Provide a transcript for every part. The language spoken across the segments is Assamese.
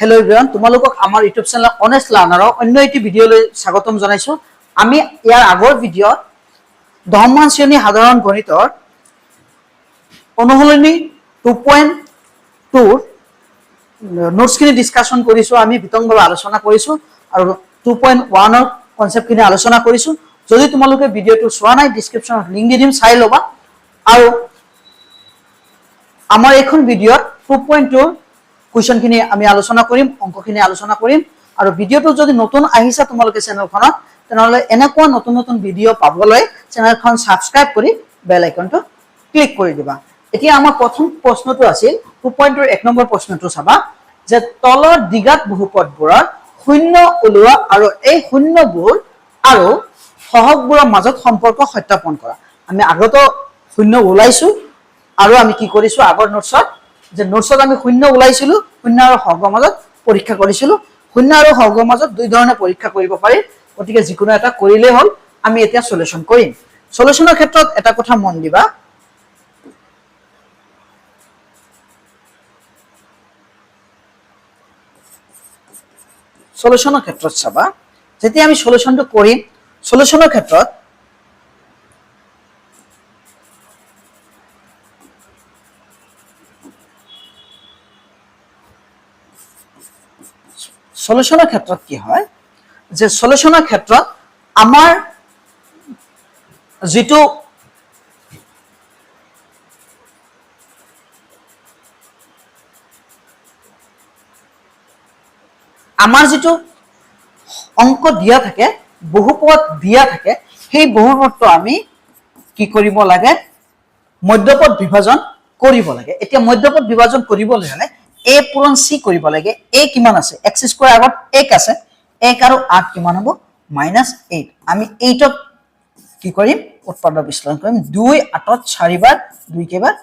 हेलो एवरीवन তোমালোকক আমাৰ ইউটিউব চেনেল অনেষ্ট লাৰ্ণাৰৰ অন্য এটি ভিডিঅলৈ স্বাগতম জনাইছো আমি ইয়াৰ আগৰ ভিডিঅ'ত দহমান শ্ৰেণী সাধাৰণ গণিতৰ অনুশীলনী 2.2 নোটছখিনি ডিসকাশন কৰিছো আমি বিতংভাৱে আলোচনা কৰিছো আৰু 2.1 ৰ কনসেপ্টখিনি আলোচনা কৰিছো যদি তোমালোকে ভিডিঅ'টো চোৱা নাই ডেসক্ৰিপচনত লিংক দি দিম চাই লবা আৰু আমাৰ এখন ভিডিঅ'ত 2.2 কুৱেশ্যন খিনি আমি আলোচনা কৰিম অংকখিনি আলোচনা কৰিম আৰু ভিডিঅ'টো যদি নতুন আহিছা তোমালোকে চেনেলখনত তেনেহলে এনেকুৱা নতুন নতুন ভিডিঅ' পাবলৈ চেনেলখন সাবস্ক্ৰাইব কৰি বেল আইকনটো ক্লিক কৰি দিবা এতিয়া আমাৰ প্ৰথম প্ৰশ্নটো আছিল 2.2 এক নম্বৰ প্ৰশ্নটো চাবা যে তলৰ দ্বিঘাত বহুপদবোৰৰ শূন্য ওলোৱা আৰু এই শূন্যবোৰ আৰু সহগবোৰৰ মাজত সম্পৰ্ক সত্যাপন কৰা আমি আগত শূন্য ওলাইছো আৰু আমি কি কৰিছো আগৰ নোটছত যে নোটছত আমি শূন্য ওলাইছিলো শূন্য আৰু সহগৰ মাজত পৰীক্ষা কৰিছিলো শূন্য আৰু সহগৰ মাজত দুই ধৰণে পৰীক্ষা কৰিব পাৰি গতিকে যিকোনো এটা কৰিলে হ'ল আমি এতিয়া সলিউশন কৰিম সলিউশনৰ ক্ষেত্ৰত এটা কথা মন দিবা সলিউশনৰ ক্ষেত্ৰত চাবা যেতিয়া আমি সলিউশনটো কৰিম সলিউশনৰ ক্ষেত্ৰত সলিউশনৰ ক্ষেত্ৰত কি হয় যে সলিউশনৰ ক্ষেত্ৰত আমাৰ যেটো অংক দিয়া থাকে বহুপদ দিয়া থাকে সেই বহুপদটো আমি কি কৰিব লাগে মধ্যপদ বিভাজন কৰিব লাগে এতিয়া মধ্যপদ বিভাজন কৰিবলৈ হলে a পূৰণ c কৰিব লাগে a কিমান আছে x স্কয়াৰ আগত 1 আছে 1 আৰু 8 কিমান হ'ব -8 আমি 8 ক কি কৰিম উৎপাদক বিশ্লেষণ কৰিম 2 8 ত 4 বাৰ 2 কেবাৰ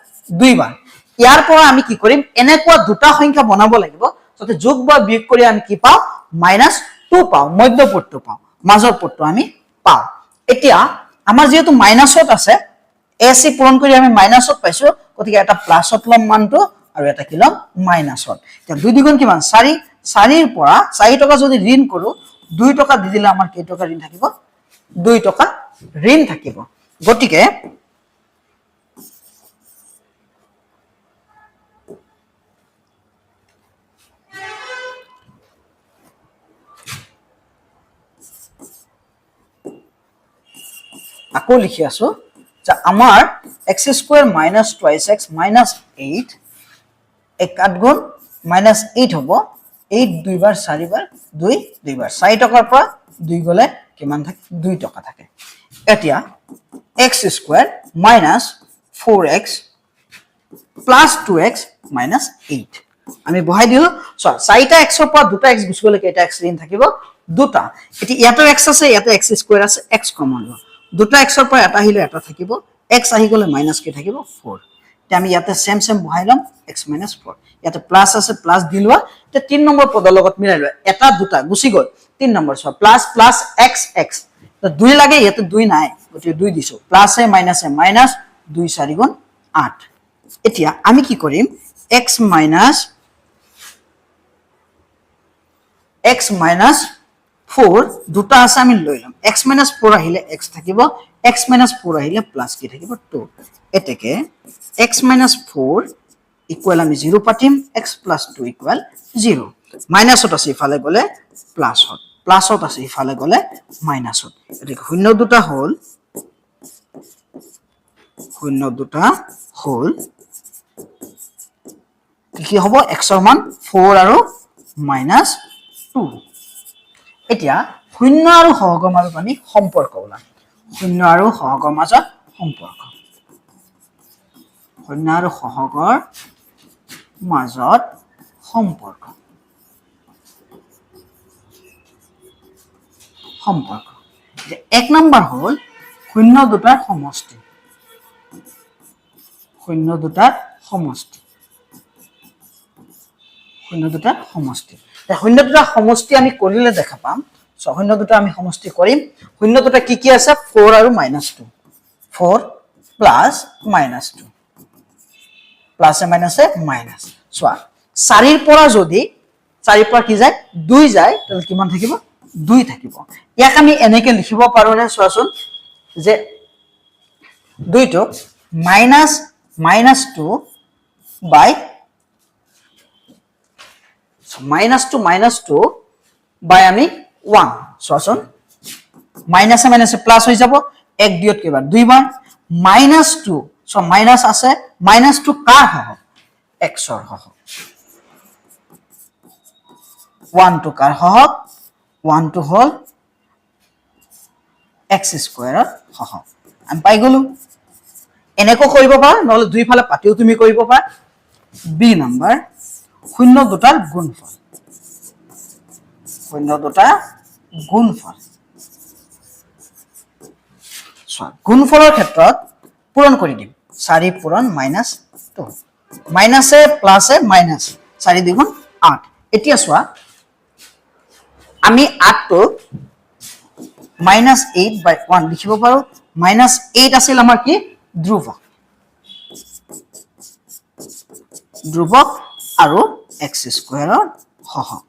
2 বাৰ ইয়াৰ পৰা আমি কি কৰিম এনেকুৱা দুটা সংখ্যা বনাব লাগিব যাতে যোগ বা বিয়োগ কৰি আমি কি পাও -2 পাও মধ্যপদটো পাও মাজৰ পদটো আমি পাও এতিয়া আমাৰ যেহেতু মাইনাসত আছে ac পূৰণ কৰি আমি মাইনাসত পাইছো গতিকে এটা প্লাসত লম মানটো আৰু এটা কি লম মাইনাসত এতিয়া 2 দ্বিগুণ কিমান 4 4 ৰ পৰা 4 টকা যদি ঋণ কৰো 2 টকা দি দিলে আমাৰ কেই টকা ঋণ থাকিব 2 টকা ঋণ থাকিব গতিকে আকৌ লিখি আছো যে আমাৰ x স্কয়াৰ - 2x - 8 এক 8 গুণ -8 হ'ব 8 দুই বাৰ 4 বাৰ 2 দুই বাৰ 4 টকাৰ পৰা 2 গলে কিমান থাকে 2 টকা থাকে এতিয়া x স্কয়াৰ - 4x + 2x - 8 আমি বহাই দিলো 4টা x ৰ পৰা দুটা x গুছি গলে কেইটা x ঋণ থাকিব দুটা এটি ইয়াতো x আছে ইয়াতে x স্কয়াৰ আছে x কমন লও দুটা x ৰ পৰা এটা আহিলে এটা থাকিব x আহি গলে মাইনাস কি থাকিব 4 তে আমি ইয়াতে সেম বহাই লম x - 4 ইয়াতে প্লাস আছে প্লাস দিলৱা তে 3 নম্বৰ পদৰ লগত মিলাই লয় এটা দুটা গুছি গল 3 number plus plus x x তো 2 লাগে ইয়াতে 2 নাই গতি 2 দিছো প্লাসে মাইনাসে মাইনাস 2 4 গুণ 8 এতিয়া আমি কি কৰিম x - 4 দুটা আছে আমি লৈ লম x - 4 আহিলে x থাকিব x - 4 আহিলে প্লাস কি থাকিব 2 এতেকে x - 4 ইকুয়াল আমি 0 পাতিম x + 2 ইকুয়াল 0 মাইনাসত আছে ইফালে গলে প্লাসত প্লাসত আছে ইফালে গলে মাইনাসত এতেকে শূন্য দুটা হল কি হ'ব x ৰ মান 4 আৰু -2 এতিয়া শূন্য আৰু সহগৰ মাজত আমি সম্পৰ্ক ওলাম শূন্য আৰু সহগৰ মাজত সম্পৰ্ক শূন্য আৰু সহগৰ মাজত সম্পৰ্ক যে এক নম্বৰ হল শূন্য দুটাৰ সমষ্টি শূন্য দুটাৰ সমষ্টি আমি কৰিলে দেখা পাম শূন্য দুটা আমি সমষ্টি কৰিম শূন্য দুটা কি কি আছে 4 আৰু -2 4 + -2 প্লাসে মাইনাসে মাইনাস সোয়া 4 ৰ পৰা যদি 4 পৰা কি যায় 2 যায় তাহলে কিমান থাকিব 2 থাকিব ইয়াক আমি এনেকে লিখিব পাৰো না চোৱাচোন যে 2 টো -2 by -2 by আমি 1 চোৱাচোন মাইনাসে মাইনাসে প্লাস হৈ যাব 1 2 কেবাৰ 2 বাৰ -2 সো মাইনাস আছে -2 কাৰ হব x ৰ হব 1 to কাৰ হব 1 to হল x স্কয়াৰ হব আমি পাই গলো এনেকৈ কৰিব পাৰা নহলে দুই ফালে পাতিও তুমি কৰিব পাৰা বি নাম্বাৰ শূন্য দুটাৰ গুণফল গুণফলৰ ক্ষেত্ৰত পূৰণ কৰি দিম 4 পূৰণ -2 মাইনাসে প্লাসে মাইনাস 4 দ্বিগুণ 8 এতিয়া চোৱা আমি 8 টো -8 by 1 লিখিব পাৰো -8 আছিল আমাৰ কি ধ্ৰুৱক আৰু x স্কয়াৰৰ হহক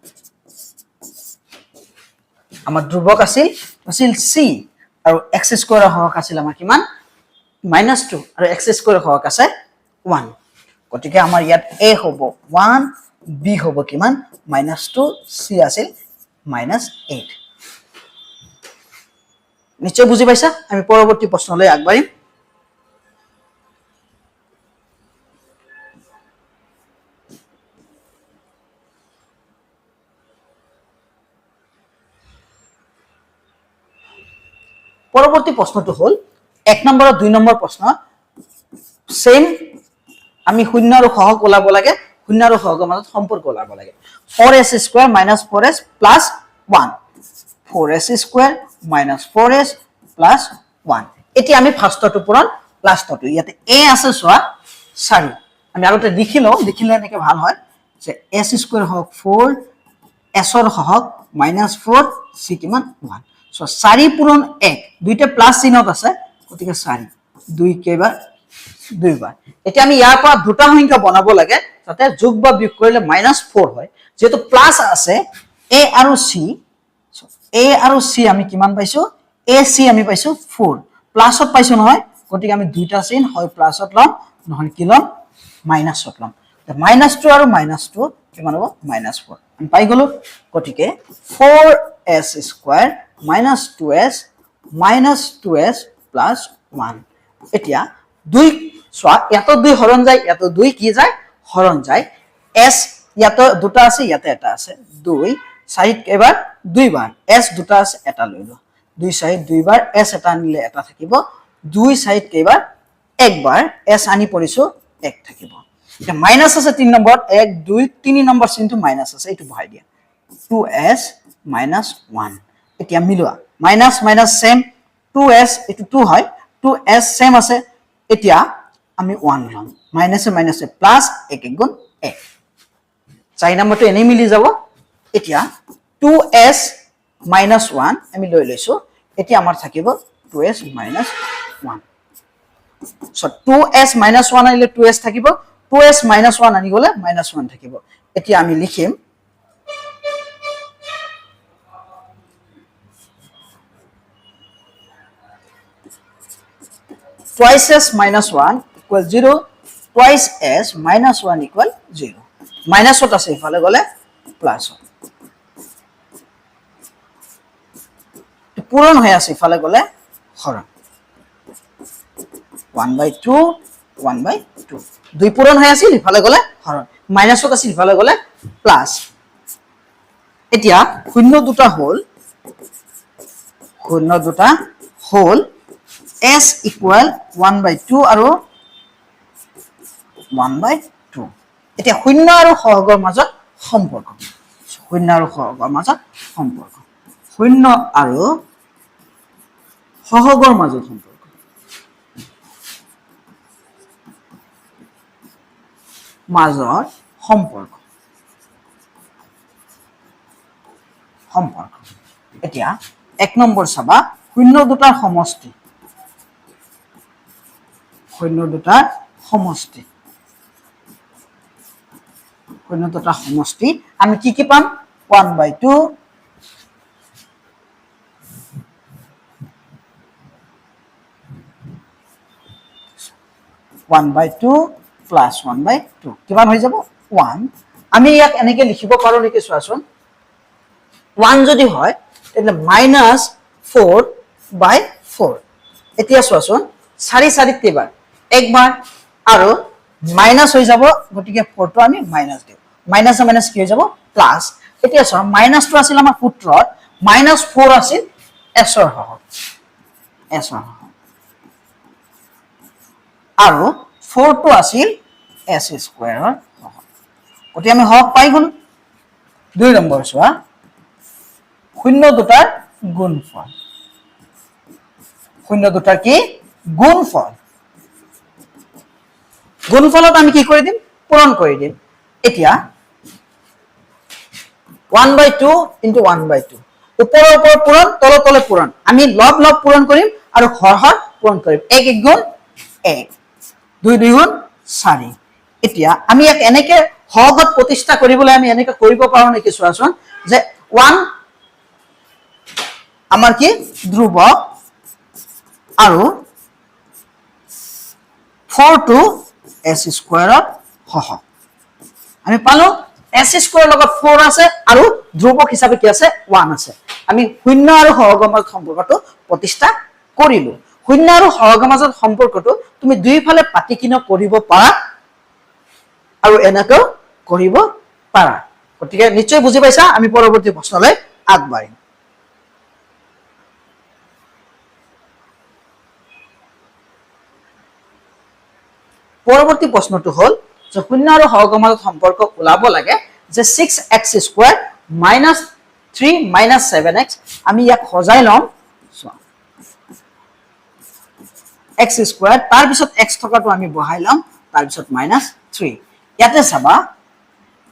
আমাৰ ধ্ৰুৱক আছিল c আৰু x স্কয়াৰৰ হহক আছিল আমাৰ কিমান -2 আৰু x স্কয়াৰৰ হহক আছে 1 গতিকে আমাৰ ইয়াত a হ'ব 1 b হ'ব কিমান -2 c আছিল -8 নিশ্চয় বুজি পাইছা আমি পৰৱৰ্তী প্ৰশ্নলৈ আগবাঢ়িম পৰৱৰ্তী প্ৰশ্নটো হল 1 নম্বৰ আৰু 2 নম্বৰ প্ৰশ্ন সেম আমি শূন্য আৰু সহগ ওলাব লাগে শূন্য আৰু সহগৰ মাজত সম্পৰ্ক ওলাব লাগে 4s² - 4s + 1 4s² - 4s + 1 এতিয়া আমি ফাৰ্ষ্টটো পূৰণ লাষ্টটো ইয়াতে a আছে সোৱা 4 আমি আগতে লিখিলে এনেকে ভাল হয় যে s² হওক 4 s ৰ হওক -4 c কিমান 1 সো 4 পূৰণ 1 দুইটা প্লাস চিহ্নত আছে গতিকে 4 2 কেবাৰ 2 বাৰ এতিয়া আমি ইয়াৰ পৰা দুটা সংখ্যা বনাব লাগে যাতে যোগ বা বিয়োগ কৰিলে -4 হয় যেহেতু প্লাস আছে a আৰু c আমি কিমান পাইছো ac আমি পাইছো 4 প্লাসত পাইছো নহয় গতিকে আমি দুইটা চিন হয় প্লাসত লম নহয় কি লম মাইনাসত লম -2 আৰু -2 কিমান হ'ব -4 আমি পাই গলো গতিকে 4s² -2s + 1 এতিয়া 2 সোয়া এত 2 হৰণ যায় এত 2 কি যায় হৰণ যায় s ইয়াত দুটা আছে ইয়াতে এটা আছে 2 4 এবাৰ 2 বাৰ s দুটা আছে এটা লৈ লো 2 4 2 বাৰ s এটা আনিলে এটা থাকিব 2 4 কেবাৰ একবাৰ s আনি পৰিছো 1 থাকিব এটা মাইনাস আছে 3 নম্বৰ 1 2 3 নম্বৰ চিনটো মাইনাস আছে এটো বহাই দিয়া 2s - 1 এতিয়া মিলোৱা মাইনাস মাইনাস সেম 2s এটো 2 হয় 2s সেম আছে এতিয়া আমি 1 লম মাইনাসে মাইনাসে প্লাস 1 1 গুণ 1 চাই নম্বৰটো এনে মিলি যাব এতিয়া 2s - 1 আমি লৈ লৈছো এতিয়া আমাৰ থাকিব 2s - 1 সো 2s - 1 আনিলে 2s থাকিব 2s - 1 আনি গলে -1 থাকিব এতিয়া আমি লিখিম twice s minus 1 equal 0 twice s minus 1 equal 0 minus what আছে ইফালে গলে প্লাস পূরণ হয়ে আছে ইফালে গলে হরণ 1/2 1/2 দুই পূরণ হয়ে আছে ইফালে গলে হরণ মাইনাস what আছে ইফালে গলে প্লাস এতিয়া শূন্য দুটা হোল s equal 1/2 আৰু 1/2 এতিয়া শূন্য আৰু সহগৰ মাজত সম্পৰ্ক শূন্য আৰু সহগৰ মাজত সম্পৰ্ক শূন্য আৰু সহগৰ মাজত সম্পৰ্ক সম্পৰ্ক এতিয়া এক নম্বৰ চাবা শূন্য দুটাৰ সমষ্টি শূন্য দুটাৰ সমষ্টি আমি কি পাম 1/2 1/2 প্লাস 1/2 কিমান হৈ যাব 1 আমি ইয়াক এনেকে লিখিব পাৰো নেকি চোৱাচোন 1 যদি হয় তেনে -4/4 এতিয়া চোৱাচোন 4 কেইবাৰ একবাৰ আৰু মাইনাস হৈ যাব গতিকে 4 টো আমি মাইনাস দিও মাইনাস মাইনাস কি হৈ যাব প্লাস এতিয়া চোৱা মাইনাস টো আছিল আমাৰ সূত্ৰত -4 আছিল s ৰ হৰণ আৰু 4 টো আছিল s স্কয়াৰৰ হৰণ গতিকে আমি হৰণ পাই গ'ল 2 নম্বৰ চোৱা শূন্য দুটাৰ গুণফল শূন্য দুটাৰ কি গুণফল গুণফলত আমি কি কৰি দিম পূৰণ কৰি দিম এতিয়া 1/2 * 1/2 ওপৰৰ ওপৰ পূৰণ তল তলে পূৰণ আমি লব লব পূৰণ কৰিম আৰু হৰ হৰ পূৰণ কৰিম 1 1 গুণ 1 2 2 গুণ 4 এতিয়া আমি এক এনেকে হৰগত প্ৰতিষ্ঠা কৰিবলৈ আমি এনেকে কৰিব পাৰো নেকি চোৱাচোন যে 1 আমাৰ কি ধ্ৰুৱক আৰু 4 টো s স্কয়াৰত হহক আমি পালো s স্কয়াৰ লগত 4 আছে আৰু ধ্ৰুৱক হিচাপে কি আছে 1 আছে আমি শূন্য আৰু হৰগৰ মাজত সম্পৰ্কটো প্ৰতিষ্ঠা কৰিলো শূন্য আৰু হৰগৰ মাজত সম্পৰ্কটো তুমি দুইফালে পাটিকিন কৰিব পাৰা আৰু এনেকৈ কৰিব পাৰা গতিকে নিশ্চয় বুজি পাইছা আমি পৰৱৰ্তী প্ৰশ্নলৈ আগবাঢ়িম পৰৱৰ্তী প্ৰশ্নটো হল যে শূন্য আৰু হৰগৰ মাজত সম্পৰ্ক ওলাব লাগে যে 6x স্কয়াৰ - 3 - 7x আমি ইয়াক সজাই লম x স্কয়াৰ তাৰ পিছত x থকাটো আমি বহাই লম তাৰ পিছত -3 ইয়াতে চাবা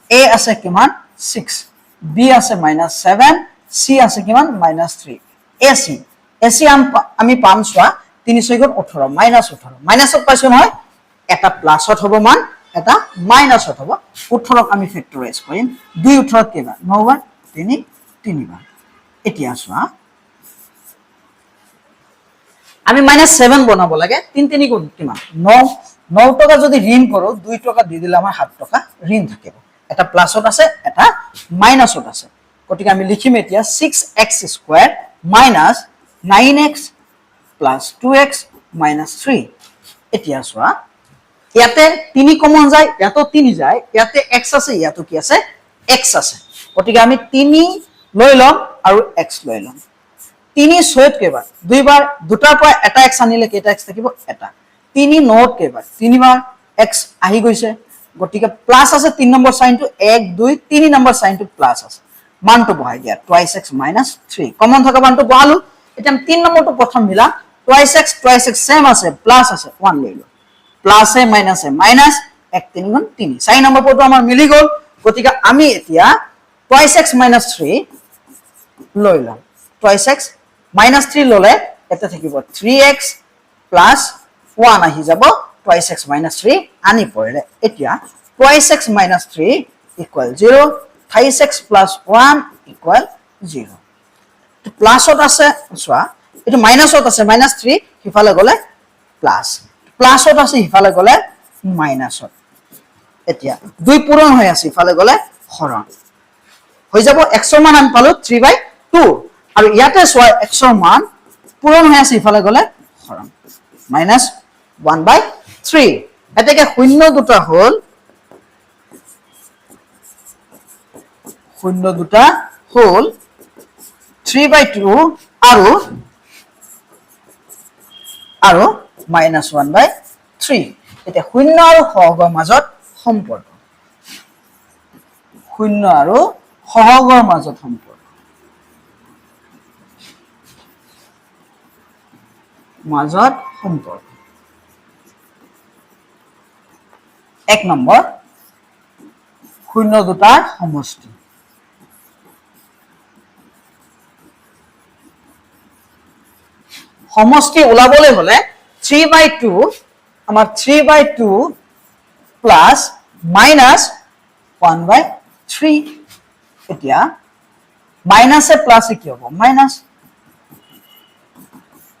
a আছে কিমান 6 b আছে -7 c আছে কিমান -3 ac আমি পাম চোৱা 3 6 গুণ 18 -18 মাইনাসত পাইছো নহয় এটা প্লাসত হ'ব মান এটা মাইনাসত হ'ব 18ক আমি ফেক্টৰাইজ কৰিম 2 18 কেবা 9 বাৰ 3 3 বাৰ এতিয়া চোৱা আমি -7 বনাব লাগে 3 3 গুণ কিমান 9 9 টকা যদি ঋণ কৰো 2 টকা দি দিলে আমাৰ 7 টকা ঋণ থাকিব এটা প্লাসত আছে এটা মাইনাসত আছে গতিকে আমি লিখিম এতিয়া 6x স্কয়াৰ - 9x + 2x - 3 এতিয়া চোৱা ইয়াতে 3 কমন যায় ইয়াতো 3 যায় ইয়াতে x আছে ইয়াতো কি আছে x আছে গতিকে আমি 3 লৈ লম আৰু x লৈ লম 3 6 কেবাৰ দুইবাৰ দুটাৰ পৰা এটা x আনিলে কেইটা x থাকিব এটা 3 9 কেবাৰ তিনিবাৰ x আহি গৈছে গতিকে প্লাস আছে 3 নম্বৰ সাইনটো 1 2 3 নম্বৰ সাইনটো প্লাস আছে মানটো বহাই দিয়া 2x - 3 কমন থকা মানটো বহালো এতিয়া আমি 3 নম্বৰটো প্ৰথম মিলাম 2x সেম আছে প্লাস আছে 1 লৈ লো প্লাস এ মাইনাস 1 3 গুণ 3 4 নম্বৰ পদটো আমাৰ মিলি গল গতিকে আমি এতিয়া 2x - 3 লৈ লম 2x - 3 ললে এটা থাকিব 3x + 1 আহি যাব 2x - 3 আনি পৰিলে এতিয়া 2x - 3 = 0 3x + 1 = 0 তো প্লাসত আছে চোৱা এটো মাইনাসত আছে -3 হিফালে গলে প্লাস প্লাসত আছে হিফালে গলে মাইনাসত এতিয়া দুই পূৰণ হৈ আছে হিফালে গলে হৰণ হৈ যাব x ৰ মান আমি পালো 3/2 আৰু ইয়াতে চোৱা x ৰ মান পূৰণ হৈ আছে হিফালে গলে হৰণ -1/3 এতেকে শূন্য দুটা হল শূন্য দুটা হল 3/2 আৰু -1/3 এটা শূন্য আৰু সহগৰ মাজত সম্পৰ্ক শূন্য আৰু সহগৰ মাজত সম্পৰ্ক এক নম্বৰ শূন্য দুটাৰ সমষ্টি সমষ্টি ওলাবলৈ হলে 3/2 আমাৰ 3/2 প্লাস মাইনাস 1/3 এতিয়া মাইনাসে প্লাসে কি হ'ব মাইনাস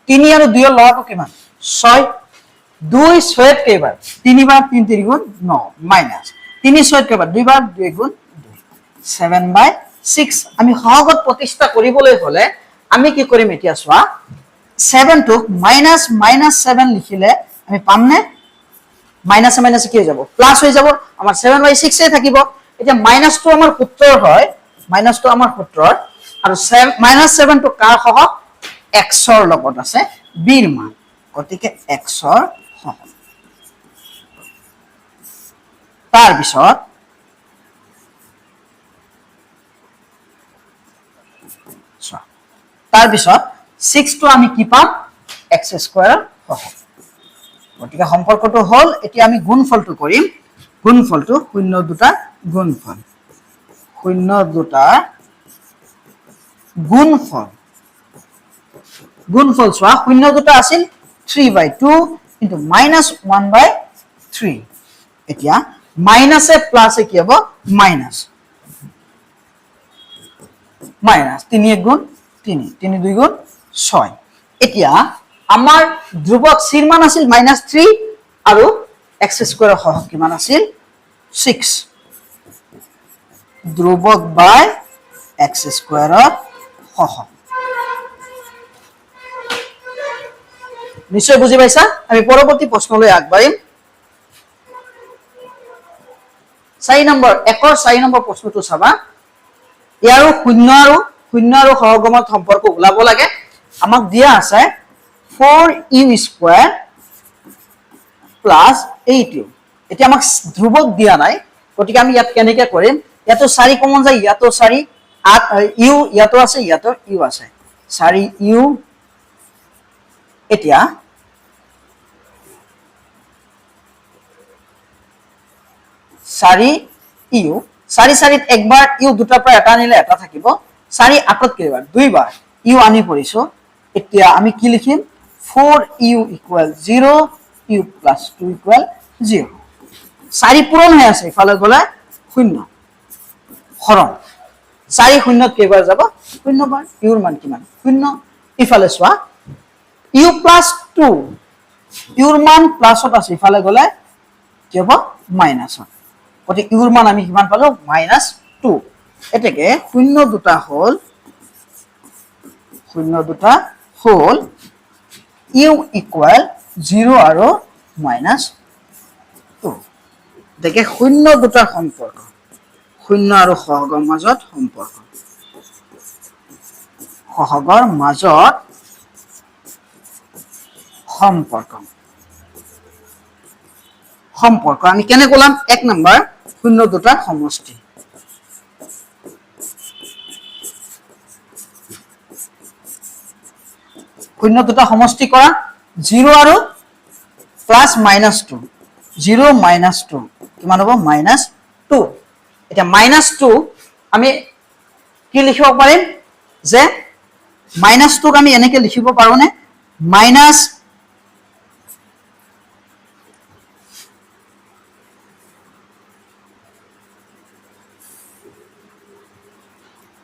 3 আৰু 2 ৰ লগাটো কিমান 6 2 6 কেইবাৰ 3 বাৰ 3 3 গুণ 9 মাইনাস 3 6 কেইবাৰ 2 বাৰ 2 গুণ 2 7/6 আমি সহগত প্ৰতিষ্ঠা কৰিবলৈ হলে আমি কি কৰিম এতিয়া চোৱা 7 টো মাইনাস মাইনাস 7 লিখিলে আমি পামনে মাইনাস মাইনাস কি হৈ যাব প্লাস হৈ যাব আমাৰ 7/6 এ থাকিব এতিয়া মাইনাস টো আমাৰ সূত্ৰৰ হয় মাইনাস টো আমাৰ সূত্ৰৰ আৰু -7 টো কাৰ সহগ x ৰ লগত আছে b ৰ মান গতিকে x ৰ সহগ তাৰ পিছত তাৰ পিছত 6 টো আমি কি পাম x² ৰ সহগ গতিকে সম্পৰ্কটো হল এতিয়া আমি গুণফলটো কৰিম গুণফলটো 0 দুটা গুণফল 0 দুটা গুণফল গুণফল চোৱা 0 দুটা আছিল 3/2 ইনটু -1/3 এতিয়া মাইনাসে প্লাসে কি হ'ব মাইনাস 3 1 গুণ 3 3 2 গুণ 6 এতিয়া আমাৰ ধ্ৰুবক c ৰ মান আছিল -3 আৰু x² ৰ সহগ কিমান আছিল 6 ধ্ৰুবক বাই x² ৰ সহগ নিশ্চয় বুজি পাইছা আমি পৰৱৰ্তী প্ৰশ্নলৈ আগবাঢ়িম 4 নম্বৰ 4 নম্বৰ প্ৰশ্নটো চাবা ইয়াৰো 0 আৰু সহগমত সম্পৰ্ক ওলাব লাগে আমাক দিয়া আছে 4u² প্লাস 8u এতিয়া আমাক ধ্ৰুবক দিয়া নাই গতিকে আমি ইয়াত কেনেকৈ কৰিম ইয়াতো 4 কমন যায় ইয়াতো 4 u ইয়াতো আছে ইয়াতো u আছে 4u এতিয়া 4u 4 একবাৰ u দুটাৰ পৰা এটা আনিলে এটা থাকিব 4 8ত কেইবাৰ দুইবাৰ u আনি পৰিছো এতিয়া আমি কি লিখিম 4u = 0 u + 2 = 0 4 পূৰণ হৈ আছে ইফালে গলে 0 হৰণ 4 0ত কেইবাৰ যাব 0 বাৰ u ৰ মান কিমান 0 ইফালে চোৱা u + 2 u ৰ মান প্লাসত আছে ইফালে গলে কি হ'ব মাইনাসত গতিকে u ৰ মান আমি কিমান পালো -2 এতেকে 0 দুটা হল u = 0 আৰু -2 দেখে 0 দুটাৰ সম্পৰ্ক 0 আৰু সহগৰ মাজত সম্পৰ্ক সহগৰ মাজত সম্পৰ্ক আমি কেনে কলাম 1 নম্বৰ 0 দুটাৰ সমষ্টি 0 দুটা সমষ্টি কৰা 0 আৰু প্লাস -2 0 -2 কিমান হ'ব -2 এটা -2 আমি কি লিখিব পাৰিম যে -2 আমি এনেকে লিখিব পাৰো নে মাইনাস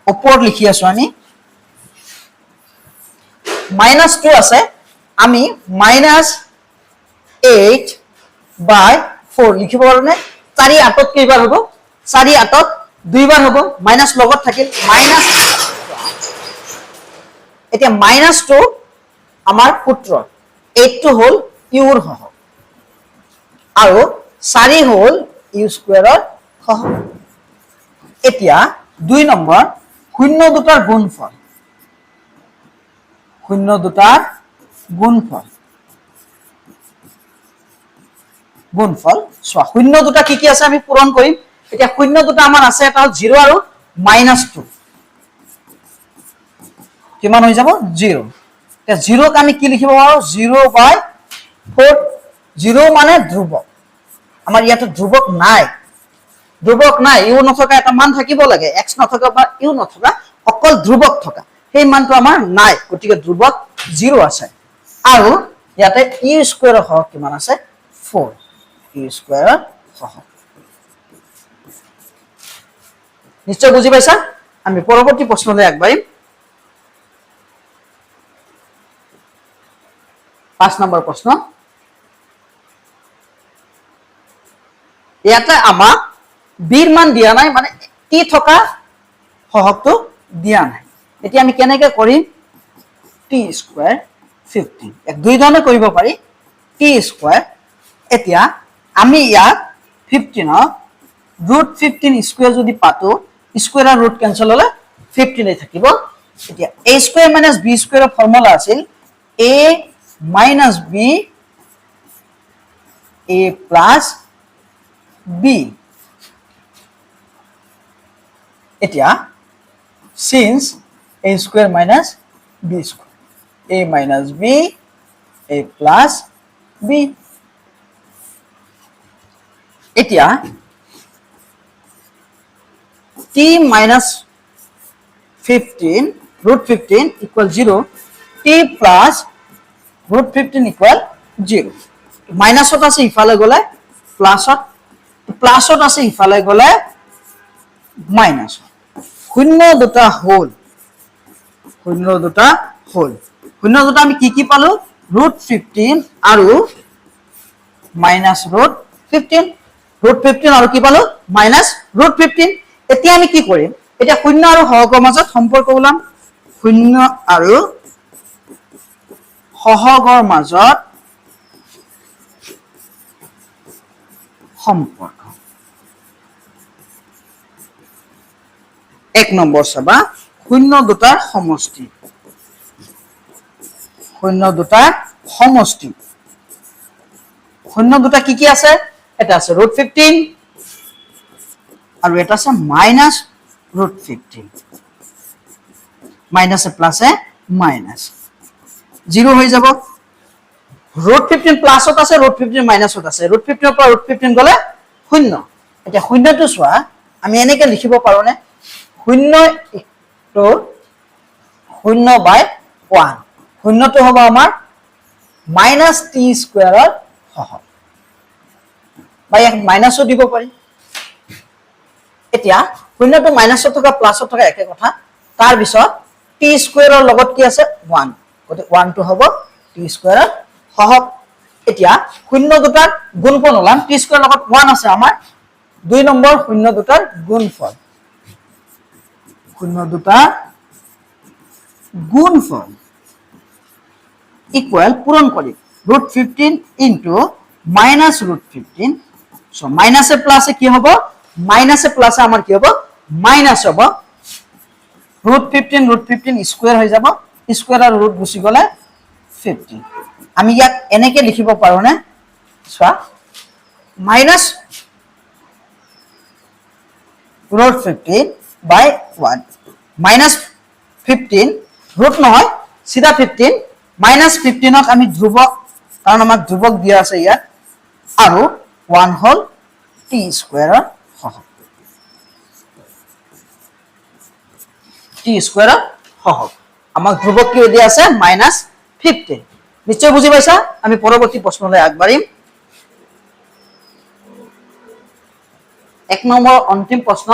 ওপৰত লিখি আছো আমি -2 আছে আমি -8/4 লিখিব পাৰো নে 4 8ত কেইবাৰ হ'ব 4 8ত দুইবাৰ হ'ব মাইনাস লগত থাকিল মাইনাস এতিয়া -2 আমাৰ সূত্ৰ 8 টো হল u ৰ সহগ আৰু 4 হল u² ৰ সহগ এতিয়া 2 নম্বৰ 0 দুটাৰ গুণফল 0 দুটাৰ গুণফল চোৱা 0 দুটা কি কি আছে আমি পূৰণ কৰিম এতিয়া 0 দুটা আমাৰ আছে এটা 0 আৰু -2 কিমান হৈ যাব 0 এতিয়া 0 ক আমি কি লিখিব পাৰো 0/4 0 মানে ধ্ৰুবক আমাৰ ইয়াতে ধ্ৰুবক নাই u নথকা এটা মান থাকিব লাগে x নথকা বা u নথকা অকল ধ্ৰুবক থকা সেই মানটো আমাৰ নাই গতিকে ধ্ৰুবক 0 আছে আৰু ইয়াতে u² ৰ সহগ কিমান আছে 4 u² ৰ সহগ নিশ্চয় বুজি পাইছা আমি পৰৱৰ্তী প্ৰশ্নলৈ আগবাঢ়িম 5 নম্বৰ প্ৰশ্ন ইয়াতে আমাক বিৰ মান দিয়া নাই মানে টি থকা সহগটো দিয়া নাই এতিয়া আমি কেনেকৈ কৰিম টি স্কয়াৰ 15 এক দুই ধৰণে কৰিব পাৰি টি স্কয়াৰ এতিয়া আমি ইয়াত 15 ৰুট 15 স্কয়াৰ যদি পাতো স্কয়াৰ আৰু ৰুট কেনসেল হলে 15 এই থাকিব এতিয়া a স্কয়াৰ মাইনাস b স্কয়াৰৰ ফৰ্মুলা আছিল a minus b a plus b এতিয়া since a square minus b square a minus b a plus b এতিয়া t minus 15 root 15 equal 0 t plus root 15 equal 0 মাইনাসত আছে ইফালে গলে প্লাসত আছে ইফালে গলে মাইনাস শূন্য দুটা হোল শূন্য দুটা আমি কি পালো root 15 আৰু minus root 15 আৰু কি পালো minus root 15 এতিয়া আমি কি কৰিম এতিয়া শূন্য আৰু সহগৰ মাজত সম্পৰ্ক ওলাম শূন্য আৰু সহগৰ মাজত সম্পৰ্ক এক নম্বৰ চাবা শূন্য দুটাৰ সমষ্টি শূন্য দুটা কি আছে এটা আছে root 15 আৰু এটা আছে minus root 15 মাইনাসে প্লাসে মাইনাস 0 হৈ যাব root 15 প্লাসত আছে root 15 মাইনাসত আছে root 15 পৰা root 15 গলে শূন্য এতিয়া শূন্যটো চোৱা আমি এনেকৈ লিখিব পাৰো নে শূন্য ইটো 0/1 শূন্যটো হ'ব আমাৰ minus t স্কয়াৰৰ সহগ বা ইয়াক মাইনাসও দিব পাৰি এতিয়া শূন্যটো মাইনাসত থকা প্লাসত থকা একে কথা তাৰ পিছত t স্কয়াৰৰ লগত কি আছে 1 গতে 1 টো হ'ব t স্কয়াৰৰ সহগ এতিয়া শূন্য দুটাৰ গুণফল ওলাম t স্কয়াৰৰ লগত 1 আছে আমাৰ 2 নম্বৰ শূন্য দুটাৰ গুণফল ইকুয়াল পূরণ করি root 15 into minus root 15 so minus এ প্লাসে কি হবে minus এ প্লাসে আমার কি হবে minus হবে root 15 স্কয়ার হয়ে যাব স্কয়ার আর root গুছি গলে 15 আমি ইয়াক এনেকে লিখিব পাৰো না so minus root 15 by 1 minus 15 root নহয় সিধা 15 minus 15 ক আমি ধ্রুবক কারণ আমাক ধ্রুবক দিয়া আছে ইয়াত আৰু 1 হল t স্কয়াৰৰ সহগ আমাক ধ্ৰুবক কি দিয়া আছে -15 নিশ্চয় বুজি পাইছা আমি পৰৱৰ্তী প্ৰশ্নলৈ আগবাঢ়িম এক নম্বৰ অন্তিম প্ৰশ্ন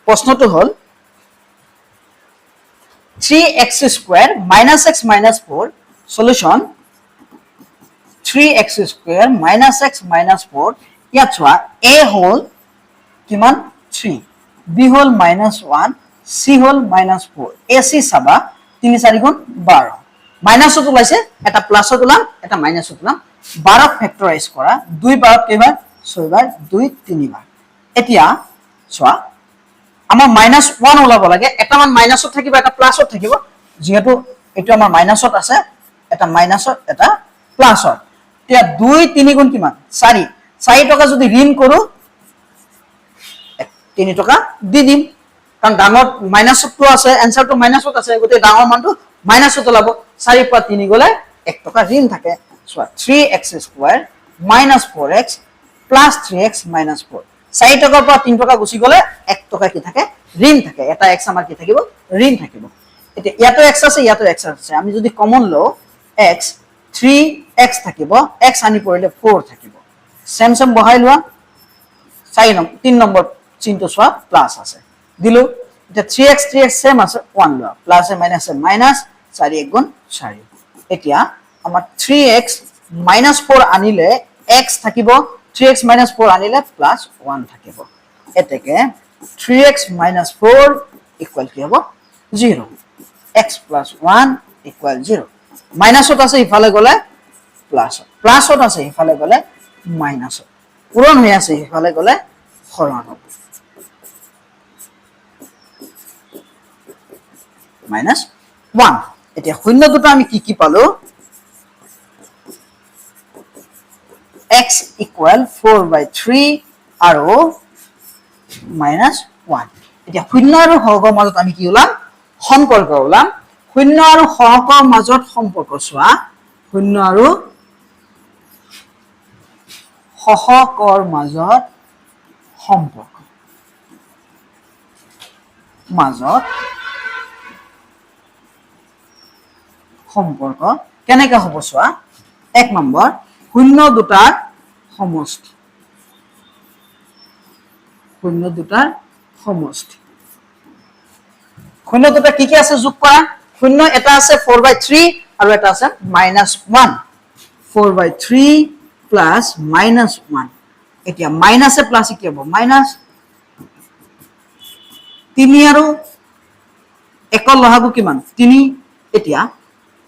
প্রশ্নটো হল 3x square minus x minus 4 solution 3x square minus x minus 4 ইয়াত চোৱা a হল কিমান 3 b হল -1 c হল -4 ac চাবা 3 4 গুণ 12 মাইনাসত ওলাইছে এটা প্লাসত ওলাম এটা মাইনাসত ওলাম 12 ফ্যাক্টরাইজ কৰা 2 বাৰ কেইবাৰ 6 বাৰ 2 3 বাৰ এতিয়া চোৱা আমাৰ -1 ওলাব লাগে এটা মান মাইনাসত থাকিব এটা প্লাসত থাকিব যেহেতু এটো আমাৰ মাইনাসত আছে এটা মাইনাসত এটা প্লাসত এতিয়া 2 3 গুণ কিমান 4 4 টকা যদি ঋণ কৰো 3 টকা দি দিম কাৰণ ডাঙৰ মাইনাসটো আছে এনসাৰটো মাইনাসত আছে গতে ডাঙৰ মানটো মাইনাসত ওলাব 4 পৰা 3 গলে 1 টকা ঋণ থাকে so 3x² minus 4x plus 3x minus 4 4 টকাৰ পৰা 3 টকা গুচি গলে 1 টকা কি থাকে ঋণ থাকে এটা x আমাৰ কি থাকিব ঋণ থাকিব এতিয়া ইয়াতো x আছে ইয়াতো x আছে আমি যদি কমন লও x 3x থাকিব x আনি পৰিলে 4 থাকিব সেম সেম বহাই লোৱা 3 নম্বৰ চিহ্নটো সোৱা প্লাস আছে দিলো এটা 3x সেম আছে 1 লোৱা প্লাস এ মাইনাস 4 1 গুণ 4 এতিয়া আমাৰ 3x minus 4 আনিলে x থাকিব 3x minus 4 আনিলে plus 1 থাকিব এতেকে 3x minus 4 equal কি হ'ব 0 x plus 1 equal 0 minus ত আছে ইফালে গলে প্লাস প্লাস ত আছে ইফালে গলে মাইনাস পূৰণ হৈ আছে ইফালে গলে হৰণ হ'ব minus 1 এতিয়া শূন্য দুটা আমি কি পালো x equal 4/3 আৰু minus 1 এতিয়া শূন্য আৰু হৰৰ মাজত আমি কি ওলাম সম্পৰ্ক ওলাম শূন্য আৰু হৰৰ মাজত সম্পৰ্ক চোৱা শূন্য আৰু হৰৰ মাজত সম্পৰ্ক কেনেকৈ হ'ব চোৱা এক নম্বৰ শূন্য দুটাৰ সমষ্টি শূন্য দুটা কি আছে যোগ কৰা শূন্য এটা আছে 4/3 আৰু এটা আছে -1 4/3 plus -1 এতিয়া মাইনাস এ প্লাস কি হ'ব মাইনাস 3 আৰু 1 লহাগু কিমান 3 এতিয়া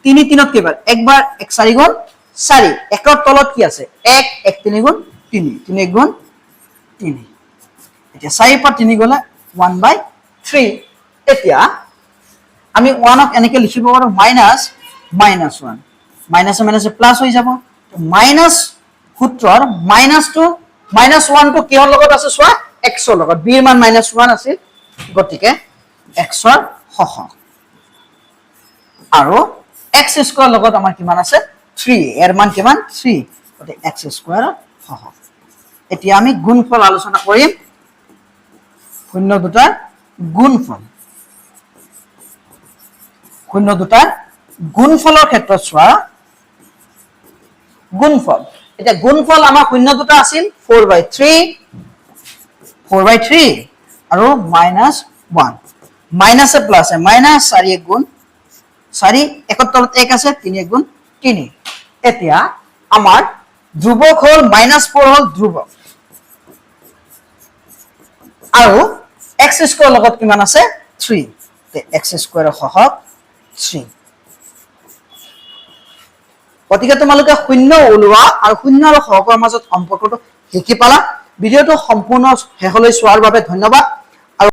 3 3ত কেবাৰ একবাৰ 1 4 গুণ 4 1ৰ তলত কি আছে 1 1 3 গুণ 3 3 1 গুণ 3 এতিয়া 4 পৰা 3 গলে 1/3 এতিয়া আমি 1 ক এনেকৈ লিখিব পাৰো -1 মাইনাস প্লাস হৈ যাব মাইনাস সূত্ৰৰ -1 টো কিহৰ লগত আছে চোৱা x ৰ লগত b ৰ মান -1 আছিল গতিকে x ৰ হহক আৰু x স্কয়াৰ লগত আমাৰ কিমান আছে 3 এৰ মান কিমান 3 গতিকে x স্কয়াৰ হহক এতিয়া আমি গুণফল আলোচনা কৰিম শূন্য দুটাৰ গুণফলৰ ক্ষেত্ৰত চোৱা গুণফল এতিয়া গুণফল আমাৰ শূন্য দুটা আছিল 4/3 আৰু -1 মাইনাস এ প্লাস এ -4 1 গুণ 4 1ৰ তলত 1 আছে 3 1 গুণ 3 এতিয়া আমাৰ ধ্ৰুবক হল -4 হল ধ্ৰুবক আৰু x স্কয়াৰ লগত কিমান আছে 3 তে x স্কয়াৰ হহক 3 গতিকে তোমালোকে শূন্য ওলোৱা আৰু শূন্য আৰু হৰৰ মাজত সম্পৰ্কটো শিকি পালা ভিডিওটো সম্পূৰ্ণ শেষলৈ চোৱাৰ বাবে ধন্যবাদ